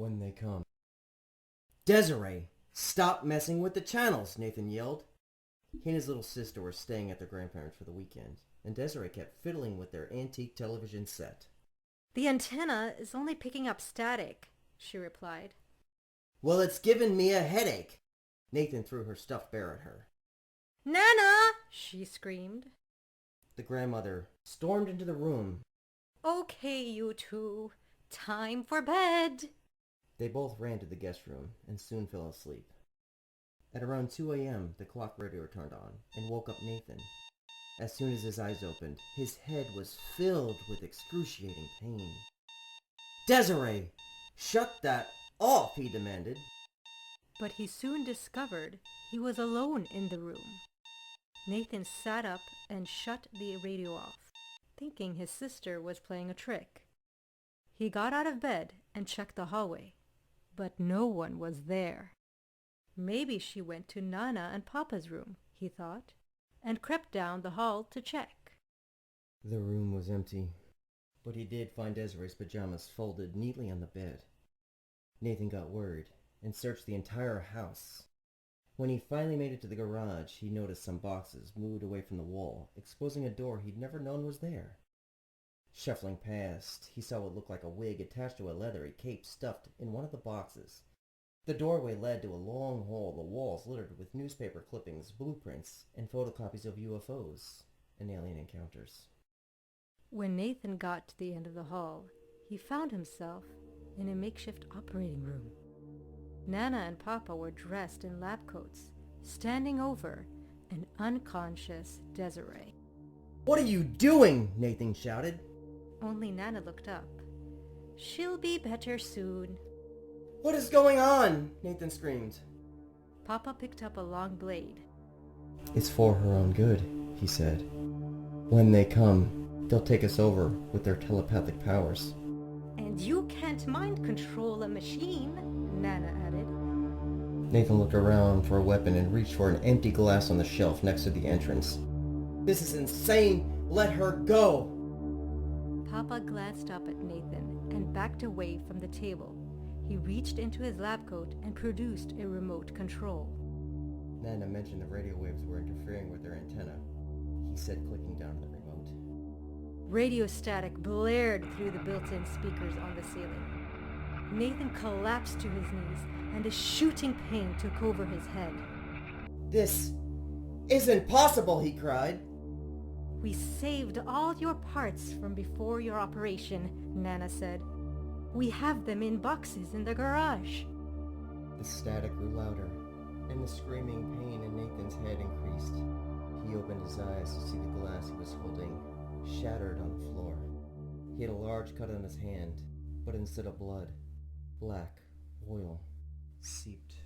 when they come. Desiree, stop messing with the channels, Nathan yelled. He and his little sister were staying at their grandparents for the weekend, and Desiree kept fiddling with their antique television set. The antenna is only picking up static, she replied. Well, it's giving me a headache. Nathan threw her stuffed bear at her. Nana! She screamed. The grandmother stormed into the room. Okay, you two. Time for bed. They both ran to the guest room and soon fell asleep. At around 2 a.m., the clock radio turned on and woke up Nathan. As soon as his eyes opened, his head was filled with excruciating pain. Desiree, shut that off, he demanded. But he soon discovered he was alone in the room. Nathan sat up and shut the radio off, thinking his sister was playing a trick. He got out of bed and checked the hallway, but no one was there. Maybe she went to Nana and Papa's room, he thought, and crept down the hall to check. The room was empty, but he did find Desiree's pajamas folded neatly on the bed. Nathan got worried and searched the entire house. When he finally made it to the garage, he noticed some boxes moved away from the wall, exposing a door he'd never known was there. Shuffling past, he saw what looked like a wig attached to a leathery cape stuffed in one of the boxes. The doorway led to a long hall, the walls littered with newspaper clippings, blueprints, and photocopies of UFOs and alien encounters. When Nathan got to the end of the hall, he found himself in a makeshift operating room. Nana and Papa were dressed in lab coats, standing over an unconscious Desiree. "What are you doing?" Nathan shouted. Only Nana looked up. She'll be better soon. "What is going on?" Nathan screamed. Papa picked up a long blade. "It's for her own good," he said. "When they come, they'll take us over with their telepathic powers." And you can't mind control a machine, Nana added. Nathan looked around for a weapon and reached for an empty glass on the shelf next to the entrance. "This is insane! Let her go!" Papa glanced up at Nathan and backed away from the table. He reached into his lab coat and produced a remote control. Nana mentioned the radio waves were interfering with their antenna, he said, clicking down on the remote. Radio static blared through the built-in speakers on the ceiling. Nathan collapsed to his knees, and a shooting pain took over his head. "This isn't possible," he cried. We saved all your parts from before your operation, Nana said. We have them in boxes in the garage. The static grew louder, and the screaming pain in Nathan's head increased. He opened his eyes to see the glass he was holding shattered on the floor. He had a large cut on his hand, but instead of blood, black oil seeped